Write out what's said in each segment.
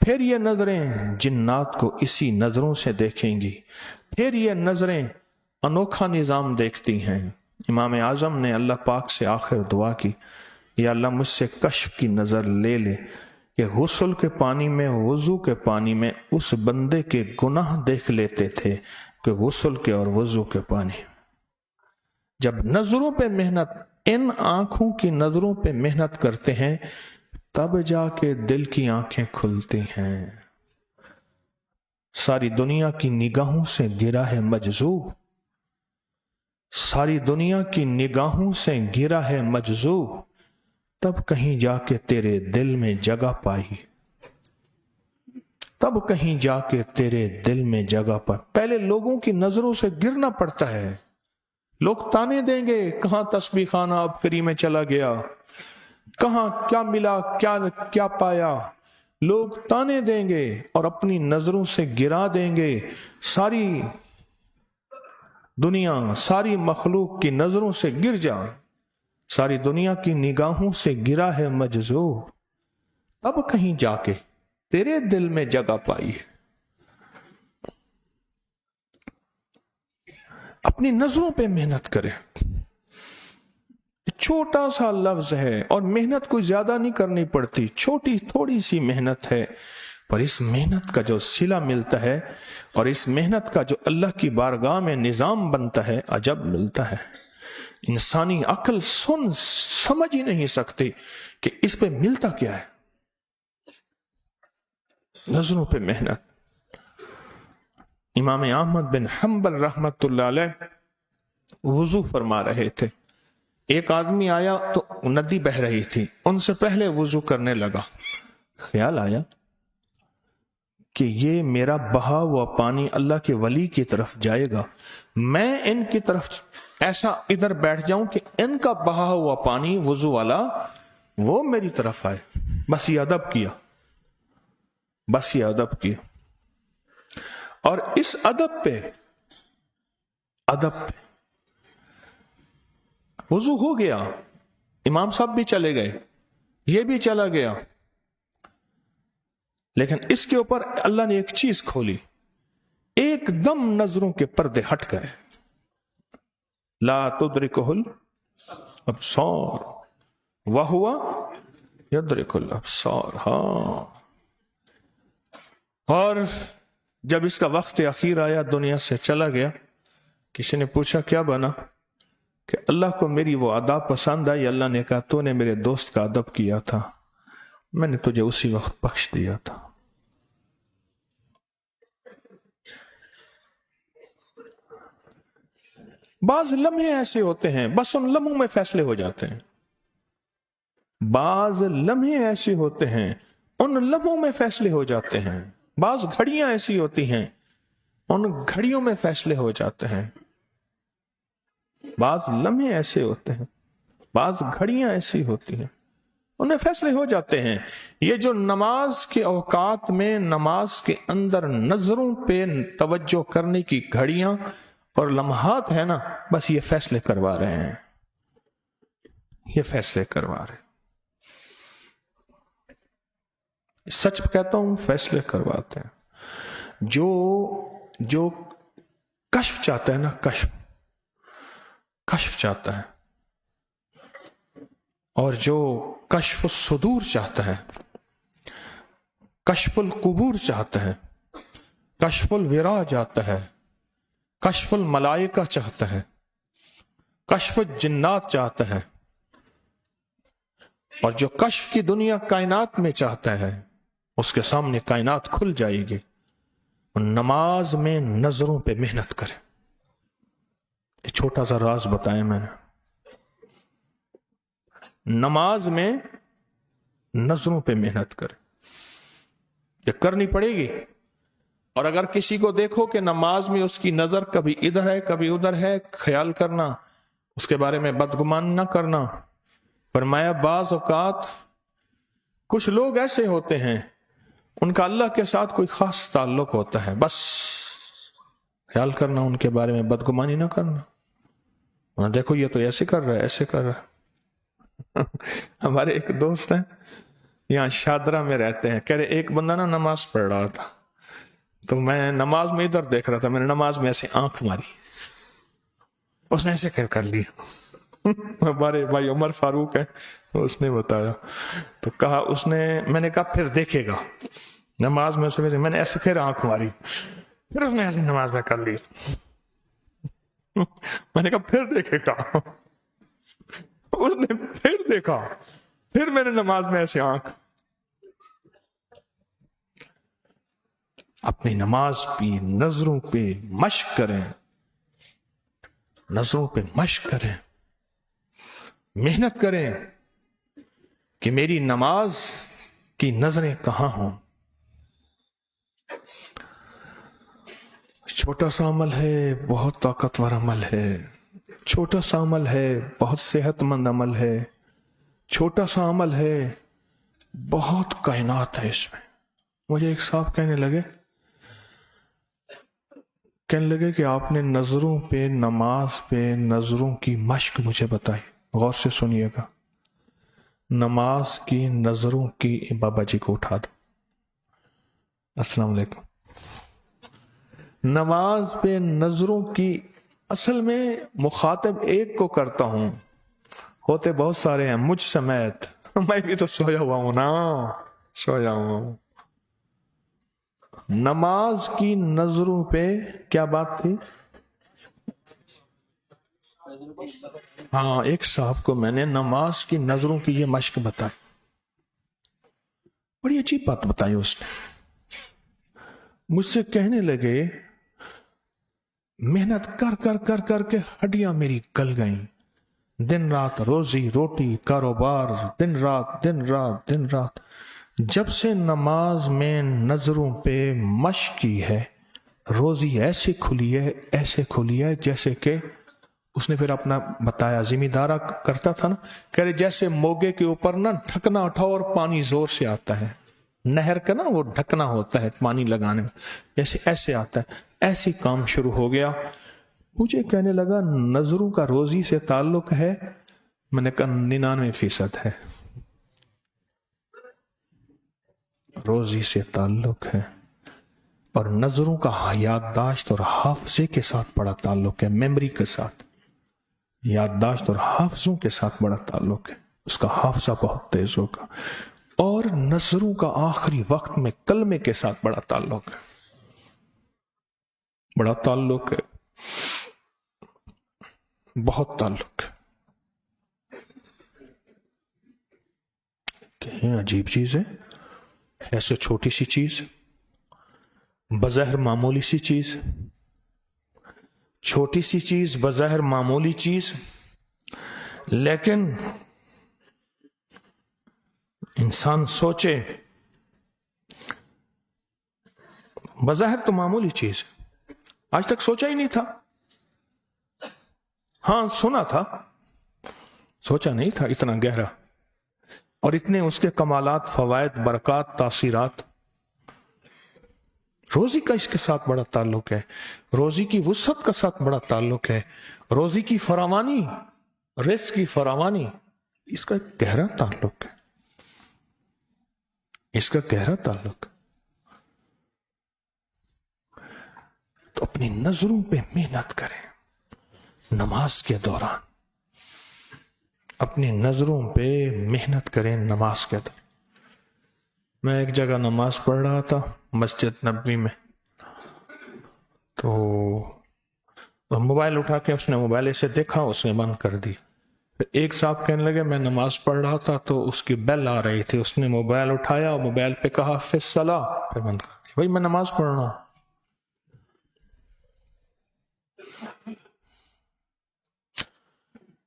پھر یہ نظریں جنات کو اسی نظروں سے دیکھیں گی، پھر یہ نظریں انوکھا نظام دیکھتی ہیں۔ امام اعظم نے اللہ پاک سے آخر دعا کی، یا اللہ مجھ سے کشف کی نظر لے لے کہ غسل کے پانی میں، وضو کے پانی میں اس بندے کے گناہ دیکھ لیتے تھے کہ غسل کے اور وضو کے پانی۔ جب نظروں پہ محنت، ان آنکھوں کی نظروں پہ محنت کرتے ہیں، تب جا کے دل کی آنکھیں کھلتی ہیں۔ ساری دنیا کی نگاہوں سے گرا ہے مجذوب، ساری دنیا کی نگاہوں سے گرا ہے مجذوب، تب کہیں جا کے تیرے دل میں جگہ پائی، تب کہیں جا کے تیرے دل میں جگہ پائی۔ پہلے لوگوں کی نظروں سے گرنا پڑتا ہے، لوگ تانے دیں گے، کہاں تسبیح خانہ اب کری میں چلا گیا، کہاں کیا ملا، کیا پایا، لوگ تانے دیں گے اور اپنی نظروں سے گرا دیں گے۔ ساری دنیا، ساری مخلوق کی نظروں سے گر جا، ساری دنیا کی نگاہوں سے گرا ہے مجذوب، تب کہیں جا کے تیرے دل میں جگہ پائی ہے۔ اپنی نظروں پہ محنت کرے، چھوٹا سا لفظ ہے اور محنت کوئی زیادہ نہیں کرنی پڑتی، چھوٹی تھوڑی سی محنت ہے، پر اس محنت کا جو صلہ ملتا ہے اور اس محنت کا جو اللہ کی بارگاہ میں نظام بنتا ہے، عجب ملتا ہے۔ انسانی عقل سمجھ ہی نہیں سکتی کہ اس پہ ملتا کیا ہے۔ نظروں پہ محنت۔ امام احمد بن حنبل رحمت اللہ علیہ وضو فرما رہے تھے، ایک آدمی آیا تو ندی بہ رہی تھی، ان سے پہلے وضو کرنے لگا، خیال آیا کہ یہ میرا بہا ہوا پانی اللہ کے ولی کی طرف جائے گا، میں ان کی طرف ایسا ادھر بیٹھ جاؤں کہ ان کا بہا ہوا پانی وضو والا وہ میری طرف آئے۔ بس یہ ادب کیا، بس یہ ادب کیا، اور اس ادب پہ وضو ہو گیا، امام صاحب بھی چلے گئے، یہ بھی چلا گیا، لیکن اس کے اوپر اللہ نے ایک چیز کھولی، ایک دم نظروں کے پردے ہٹ گئے۔ لا تدرکہ الابصار وہو یدرک الابصار۔ ہاں، اور جب اس کا وقت اخیر آیا، دنیا سے چلا گیا، کسی نے پوچھا کیا بنا؟ کہ اللہ کو میری وہ ادا پسند آئی، اللہ نے کہا تو نے میرے دوست کا ادب کیا تھا، میں نے تجھے اسی وقت بخش دیا تھا۔ بعض لمحے ایسے ہوتے ہیں بس ان لمحوں میں فیصلے ہو جاتے ہیں، بعض لمحے ایسے ہوتے ہیں ان لمحوں میں فیصلے ہو جاتے ہیں، بعض گھڑیاں ایسی ہوتی ہیں ان گھڑیوں میں فیصلے ہو جاتے ہیں، بعض لمحے ایسے ہوتے ہیں، بعض گھڑیاں ایسی ہوتی ہیں ان میں فیصلے ہو جاتے ہیں۔ یہ جو نماز کے اوقات میں نماز کے اندر نظروں پہ توجہ کرنے کی گھڑیاں اور لمحات ہیں نا، بس یہ فیصلے کروا رہے ہیں، یہ فیصلے کروا رہے ہیں، سچ کہتا ہوں فیصلے کرواتے ہیں۔ جو کشف چاہتا ہے نا، کشف چاہتا ہے، اور جو کشف الصدور چاہتا ہے، کشف القبور چاہتا ہے، کشف الورا چاہتا ہے، کشف الملائکہ چاہتا ہے، کشف الجنات چاہتا ہے، اور جو کشف کی دنیا کائنات میں چاہتا ہے اس کے سامنے کائنات کھل جائے گی۔ نماز میں نظروں پہ محنت کرے، یہ چھوٹا سا راز بتایا میں نے، نماز میں نظروں پہ محنت کرے، یہ کرنی پڑے گی۔ اور اگر کسی کو دیکھو کہ نماز میں اس کی نظر کبھی ادھر ہے کبھی ادھر ہے، خیال کرنا، اس کے بارے میں بدگمان نہ کرنا۔ فرمایا بعض اوقات کچھ لوگ ایسے ہوتے ہیں ان کا اللہ کے ساتھ کوئی خاص تعلق ہوتا ہے، بس خیال کرنا، ان کے بارے میں بدگمانی نہ کرنا، دیکھو یہ تو ایسے کر رہا ہے، ایسے کر رہا ہے۔ ہمارے ایک دوست ہیں، یہاں شادرہ میں رہتے ہیں. کہہ رہے ایک بندہ نا نماز پڑھ رہا تھا تو میں نماز میں ادھر دیکھ رہا تھا, میں نے نماز میں ایسے آنکھ ماری, اس نے ایسے کر لیا. ہمارے بھائی عمر فاروق ہے, اس نے بتایا تو کہا اس نے, میں نے کہا پھر دیکھے گا نماز میں, اسے میں نے ایسے پھر آنکھ ماری, پھر اس نے ایسے نماز میں کر لی. میں نے کہا پھر دیکھے گا, اس نے پھر دیکھا, پھر میں نے نماز میں ایسے آنکھ. اپنی نماز پہ نظروں پہ مشق کریں, نظروں پہ مشق کریں, محنت کریں کہ میری نماز کی نظریں کہاں ہوں. چھوٹا سا عمل ہے, بہت طاقتور عمل ہے. چھوٹا سا عمل ہے, بہت صحت مند عمل ہے. چھوٹا سا عمل ہے, بہت کائنات ہے اس میں. مجھے ایک صاحب کہنے لگے کہ آپ نے نظروں پہ, نماز پہ نظروں کی مشق مجھے بتائی. غور سے سنیے گا, نماز کی نظروں کی. بابا جی کو اٹھا دو. السلام علیکم. نماز پہ نظروں کی اصل میں مخاطب ایک کو کرتا ہوں, ہوتے بہت سارے ہیں مجھ سمیت. میں بھی تو سویا ہوا ہوں نا, سویا ہوں. نماز کی نظروں پہ کیا بات تھی؟ ہاں, ایک صاحب کو میں نے نماز کی نظروں کی یہ مشق بتائی. بڑی عجیب بات بتائی اس نے. مجھ سے کہنے لگے محنت کر کر کر کر کے ہڈیاں میری گل گئیں. دن رات روزی روٹی کاروبار, دن رات دن رات دن رات. جب سے نماز میں نظروں پہ مشق کی ہے, روزی ایسے کھلی ہے, ایسے کھلی ہے جیسے کہ اس نے پھر اپنا بتایا, زمیندارہ کرتا تھا نا, کہہ رہے جیسے موگے کے اوپر نا ڈھکنا اٹھاؤ اور پانی زور سے آتا ہے. نہر کا نا وہ ڈھکنا ہوتا ہے پانی لگانے میں, جیسے ایسے آتا ہے, ایسی کام شروع ہو گیا. مجھے کہنے لگا نظروں کا روزی سے تعلق ہے. میں نے کہا 99% ہے, روزی سے تعلق ہے. اور نظروں کا یادداشت اور حافظے کے ساتھ بڑا تعلق ہے, میموری کے ساتھ, یادداشت اور حافظوں کے ساتھ بڑا تعلق ہے. اس کا حافظہ بہت تیز ہوگا. اور نظروں کا آخری وقت میں کلمے کے ساتھ بڑا تعلق ہے, بڑا تعلق ہے, بہت تعلق ہے. کہیں عجیب چیز ہے, ایسے چھوٹی سی چیز, بظاہر معمولی سی چیز, چھوٹی سی چیز, بظاہر معمولی چیز, لیکن انسان سوچے بظاہر تو معمولی چیز, آج تک سوچا ہی نہیں تھا. ہاں سنا تھا, سوچا نہیں تھا اتنا گہرا, اور اتنے اس کے کمالات, فوائد, برکات, تاثیرات. روزی کا اس کے ساتھ بڑا تعلق ہے, روزی کی وسعت کا ساتھ بڑا تعلق ہے, روزی کی فراوانی, رزق کی فراوانی, اس کا ایک گہرا تعلق ہے, اس کا گہرا تعلق. تو اپنی نظروں پہ محنت کریں نماز کے دوران, اپنی نظروں پہ محنت کریں نماز کے دوران. میں ایک جگہ نماز پڑھ رہا تھا مسجد نبوی میں, تو موبائل اٹھا کے اس نے موبائل ایسے دیکھا, اس نے بند کر دی. ایک صاحب کہنے لگے میں نماز پڑھ رہا تھا تو اس کی بیل آ رہی تھی, اس نے موبائل اٹھایا اور موبائل پہ کہا فی الصلاۃ, پھر بند کر دی. بھائی میں نماز پڑھ رہا ہوں.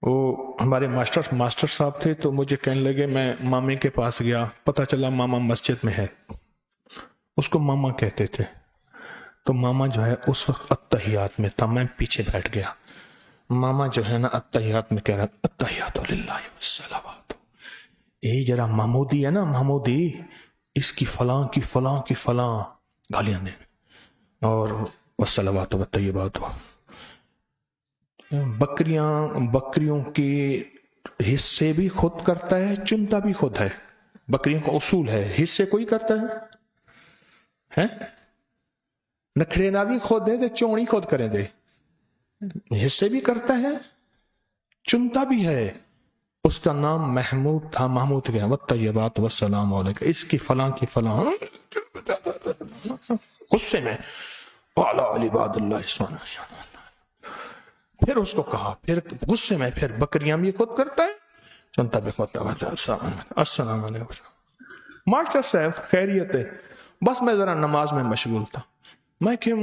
وہ ہمارے ماسٹر صاحب تھے, تو مجھے کہنے لگے, میں مامی کے پاس گیا, پتہ چلا ماما مسجد میں ہے, اس کو ماما کہتے تھے. تو ماما جو ہے اس وقت اتحیات میں تھا, میں پیچھے بیٹھ گیا. ماما جو ہے نا اتحیات میں کہہ رہا اتحیات للہ والصلوات. یہ جرا محمودی ہے نا, محمودی, اس کی فلاں کی فلاں کی فلاں گالیاں دے, اور والصلوات والطیبات. بکریوں کے حصے بھی خود کرتا ہے, چنتا بھی خود ہے. بکریوں کا اصول ہے، حصے کوئی کرتا ہے نکھرے نہ بھی خود دے چونی خود کریں دے، حصے بھی کرتا ہے، چنتا بھی ہے. اس کا نام محمود تھا، محمود گیا والطیبات والسلام علیکم، اس کی فلاں کی فلاں، غصے میں وعلی آل عباد اللہ الصالحین. پھر اس کو کہا، پھر غصے میں پھر بکریاں بھی خود کرتا ہے، چنتا بھی خود کرتا ہے. السلام علیکم ماسٹر صاحب خیریت ہے؟ بس میں ذرا نماز میں مشغول تھا. میں کہ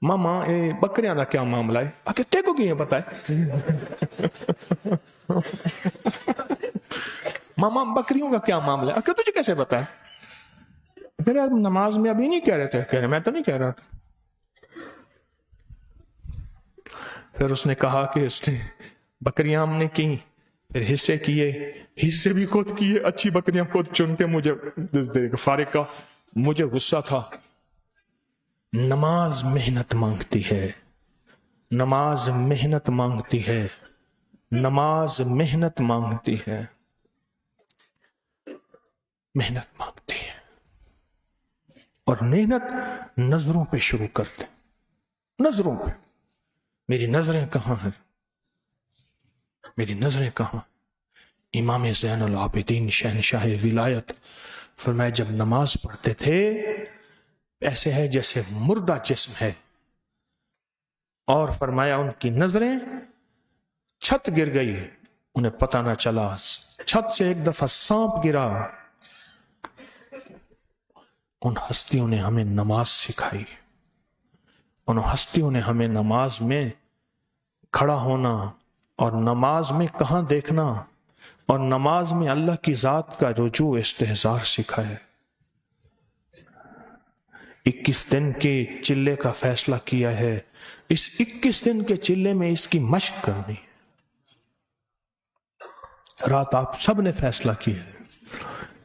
ماما بکریاں دا کیا معاملہ ہے؟ آ تے کو کی پتا ہے؟ ماما بکریوں کا کیا معاملہ ہے؟ تجھے کیسے پتا ہے؟ پھر نماز میں ابھی نہیں کہہ رہے تھے. کہہ رہے میں تو نہیں کہہ رہا تھا. پھر اس نے کہا کہ اس نے بکریاں ہم نے کی، پھر حصے کیے، حصے بھی خود کیے، اچھی بکریاں خود چن کے مجھے فارغ کا. مجھے غصہ تھا. نماز محنت مانگتی ہے، نماز محنت مانگتی ہے، نماز محنت مانگتی ہے، محنت مانگتی ہے. اور محنت نظروں پہ شروع کرتے، نظروں پہ. میری نظریں کہاں ہیں؟ میری نظریں کہاں؟ امام زین العابدین شہنشاہ ولایت فرمایا جب نماز پڑھتے تھے ایسے ہے جیسے مردہ جسم ہے، اور فرمایا ان کی نظریں، چھت گر گئی انہیں پتہ نہ چلا، چھت سے ایک دفعہ سانپ گرا. ان ہستیوں نے ہمیں نماز سکھائی، ان ہستیوں نے ہمیں نماز میں کھڑا ہونا اور نماز میں کہاں دیکھنا اور نماز میں اللہ کی ذات کا رجوع استحضار سکھایا. 21 دن کے چلے کا فیصلہ کیا ہے. اس 21 دن کے چلے میں اس کی مشق کرنی ہے. رات آپ سب نے فیصلہ کیا ہے،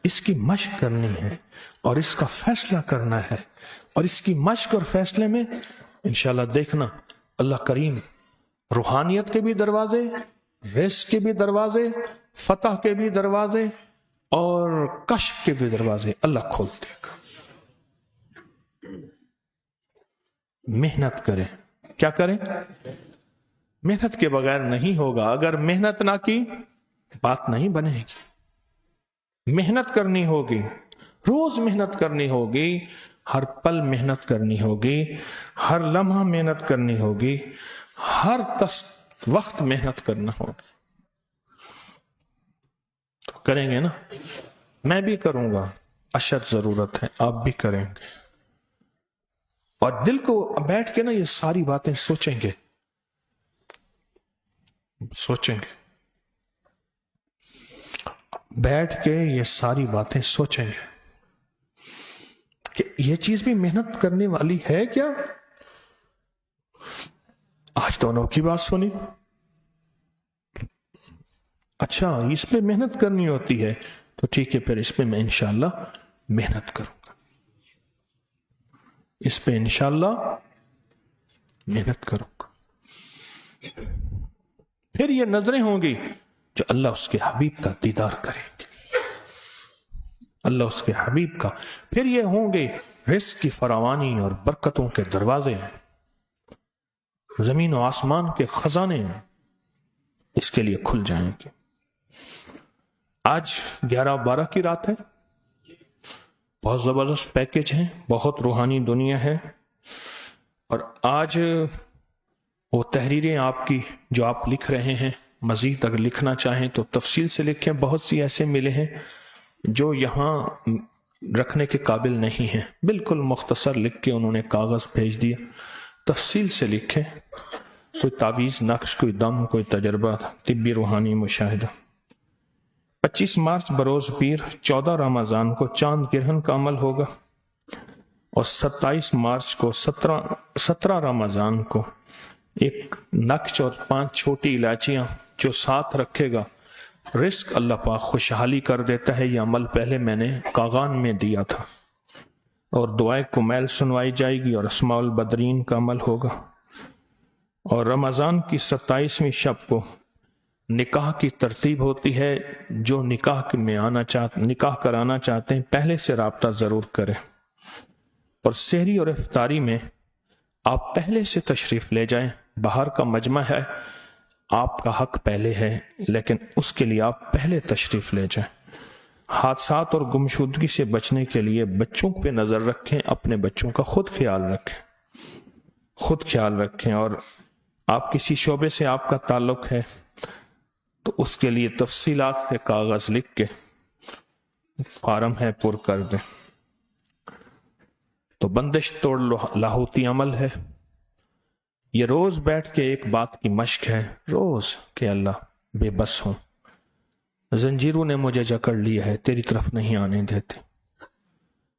اس کی مشق کرنی ہے اور اس کا فیصلہ کرنا ہے. اور اس کی مشق اور فیصلے میں انشاءاللہ دیکھنا اللہ کریم روحانیت کے بھی دروازے، رزق کے بھی دروازے، فتح کے بھی دروازے اور کشف کے بھی دروازے اللہ کھول دے گا. محنت کریں. کیا کریں؟ محنت کے بغیر نہیں ہوگا. اگر محنت نہ کی بات نہیں بنے گی. محنت کرنی ہوگی، روز محنت کرنی ہوگی، ہر پل محنت کرنی ہوگی، ہر لمحہ محنت کرنی ہوگی، ہر وقت محنت کرنا ہوگا. تو کریں گے نا؟ میں بھی کروں گا، اشد ضرورت ہے آپ بھی کریں گے. اور دل کو بیٹھ کے نا یہ ساری باتیں سوچیں گے، سوچیں گے، بیٹھ کے یہ ساری باتیں سوچیں گے کہ یہ چیز بھی محنت کرنے والی ہے کیا؟ آج دونوں کی بات سنی، اچھا اس پہ محنت کرنی ہوتی ہے تو ٹھیک ہے، پھر اس پہ میں انشاءاللہ محنت کروں گا، اس پہ انشاءاللہ محنت کروں گا. پھر یہ نظریں ہوں گی جو اللہ اس کے حبیب کا دیدار کریں گے، اللہ اس کے حبیب کا. پھر یہ ہوں گے رزق کی فراوانی اور برکتوں کے دروازے، زمین و آسمان کے خزانے اس کے لیے کھل جائیں گے. آج 11-12 کی رات ہے، بہت زبردست پیکج ہے، بہت روحانی دنیا ہے. اور آج وہ تحریریں آپ کی جو آپ لکھ رہے ہیں، مزید اگر لکھنا چاہیں تو تفصیل سے لکھیں. بہت سی ایسے ملے ہیں جو یہاں رکھنے کے قابل نہیں ہیں، بالکل مختصر لکھ کے انہوں نے کاغذ بھیج دیا. تفصیل سے لکھیں، کوئی تعویذ نقش، کوئی دم، کوئی تجربہ، طبی روحانی مشاہدہ. 25 مارچ بروز پیر 14 رمضان کو چاند گرہن کا عمل ہوگا، اور 27 مارچ کو 17 رمضان کو ایک نقش اور 5 چھوٹی الائچیاں جو ساتھ رکھے گا، رزق اللہ پاک خوشحالی کر دیتا ہے. یہ عمل پہلے میں نے کاغان میں دیا تھا. اور دعائے کمیل سنوائی جائے گی اور اسماء البدرین کا عمل ہوگا. اور رمضان کی 27ویں شب کو نکاح کی ترتیب ہوتی ہے، جو نکاح کرانا چاہتے ہیں پہلے سے رابطہ ضرور کریں، اور سحری اور افطاری میں آپ پہلے سے تشریف لے جائیں۔ باہر کا مجمع ہے، آپ کا حق پہلے ہے، لیکن اس کے لیے آپ پہلے تشریف لے جائیں۔ حادثات اور گمشدگی سے بچنے کے لیے بچوں پہ نظر رکھیں، اپنے بچوں کا خود خیال رکھیں، اور آپ کسی شعبے سے آپ کا تعلق ہے تو اس کے لیے تفصیلات کے کاغذ لکھ کے فارم ہے پر کر دیں۔ تو بندش توڑ لاہوتی عمل ہے، یہ روز بیٹھ کے ایک بات کی مشق ہے، روز کہ اللہ بے بس ہوں، زنجیروں نے مجھے جکڑ لیا ہے، تیری طرف نہیں آنے دیتے،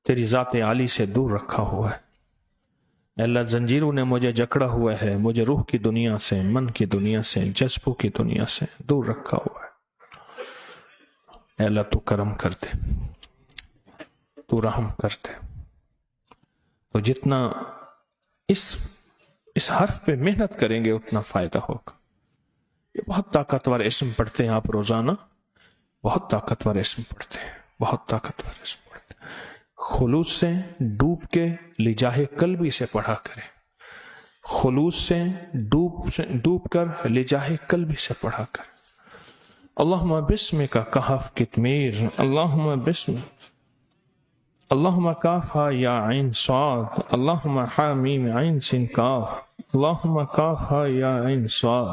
تیری ذات عالی سے دور رکھا ہوا ہے، اللہ زنجیروں نے مجھے جکڑا ہوا ہے، مجھے روح کی دنیا سے، من کی دنیا سے، جذبوں کی دنیا سے دور رکھا ہوا ہے۔ اے اللہ تو کرم کر دے، تو رحم کر دے۔ تو جتنا اس حرف پہ محنت کریں گے اتنا فائدہ ہوگا۔ یہ بہت طاقتور اسم پڑھتے ہیں آپ روزانہ، بہت طاقتور اسم پڑھتے ہیں، بہت طاقتور اسم پڑھتے ہیں۔ خلوص سے ڈوب کے لجاہ قلبی سے پڑھا کریں، خلوص سے ڈوب کر لجاہ قلبی سے پڑھا کریں۔ اللہم بسمک کہف کتمیر، اللہم بسم، اللہم کافہا یا عین صاد، اللہم حامیم عین سین کاف، اللہم کافہا یا عین صاد،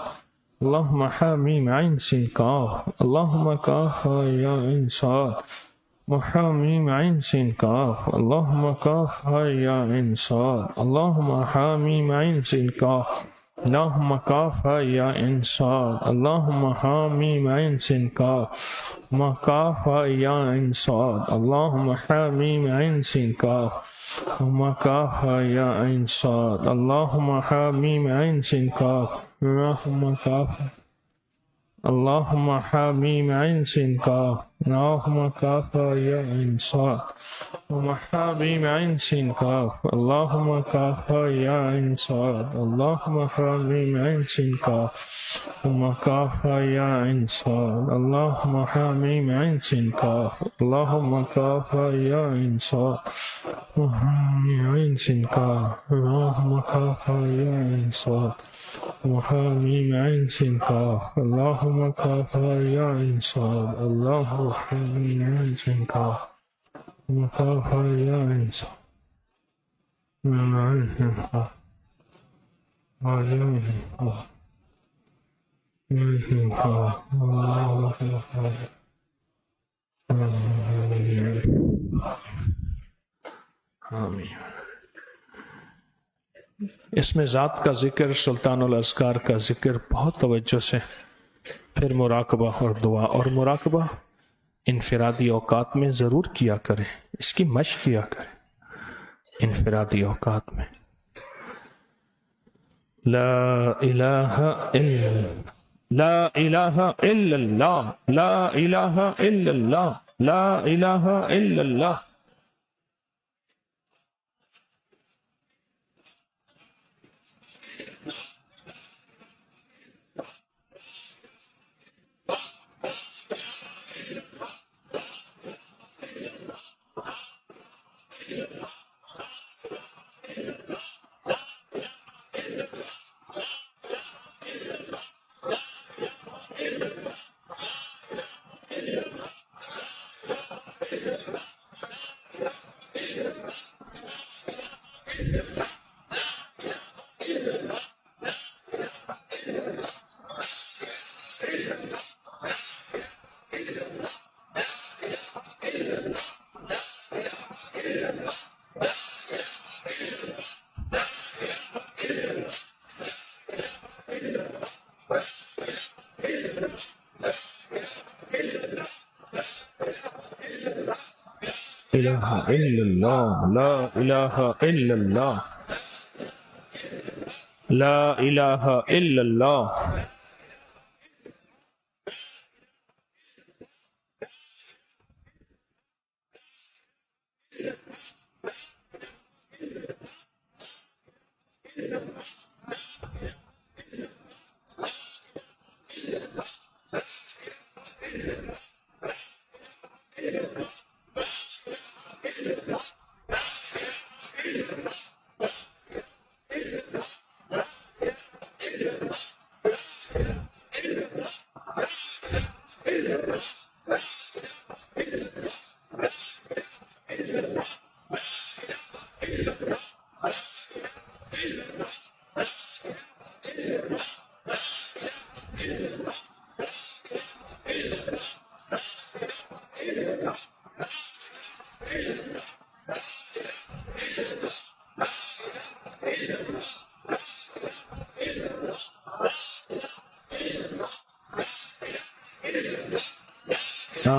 اللہم حامیم عین سین کاف، اللہم کافہا یا عین صاد، حامیم عین سین کاف، اللہم کافہا یا عین صاد، اللہم حامیم عین سین کاف، اللہم کافہا یا عین صاد، اللہم حامیم عین سین کاف، کافہا یا عین صاد، اللہم حامیم عین سین کاف، کافہا یا عین صاد، اللہم حامیم عین سین کاف، اللہم کافہا، اللہم حامیم عین سین کاف، اللہم کافہا یا عین صاد، حامیم عین سین کاف، اللہم کافہا یا عین صاد، اللہم حامیم عین سین کاف، کافہا یا عین صاد، اللہم حامیم عین سین کاف، اللہم کافہا یا عین صاد، حامیم عین سین کاف، اللہم کافہا یا عین صاد، حامیم عین سین کاف، اللہم کافہا یا عین صاد، اللہم حامیم عین سین کاف، کافہا یا عین صاد، عین سین کاف، عین سین کاف، عین سین کاف، اللہم کافہا آمین۔ اس میں ذات کا ذکر، سلطان الاذکار کا ذکر بہت توجہ سے، پھر مراقبہ اور دعا، اور مراقبہ انفرادی اوقات میں ضرور کیا کریں، اس کی مشق کیا کریں انفرادی اوقات میں۔ لا الہ الا لا الہ الا اللہ، لا الہ الا اللہ، لا الہ الا اللہ۔ الہ الا اللہ، لا الہ الا اللہ، لا الہ الا اللہ۔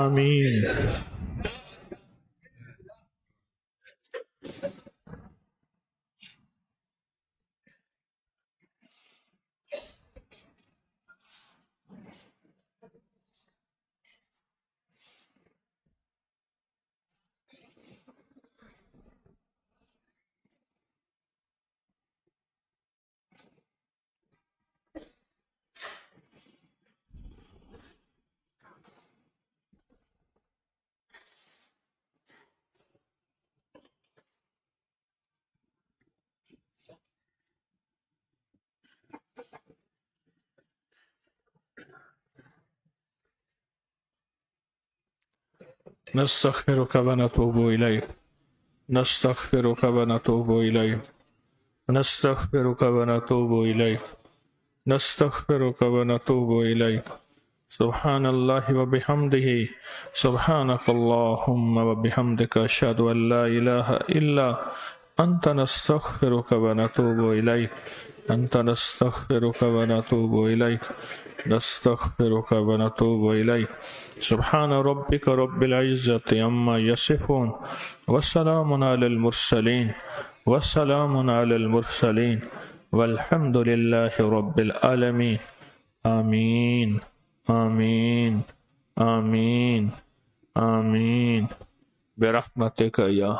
آمین. نستغفرك ونتوب إليك نستغفرك ونتوب إليك نستغفرك ونتوب إليك نستغفرك ونتوب إليك. سبحان الله وبحمده سبحانك اللهم وبحمدك أشهد أن لا إله إلا أنت نستغفرك ونتوب إليك أنت نستغفرك ونتوب إليك نستغفرك ونتوب إليك. سبحان ربك رب العزة عما يصفون وسلام على المرسلين وسلام على المرسلين والحمد لله رب العالمين. آمين آمين آمين آمين برحمتك يا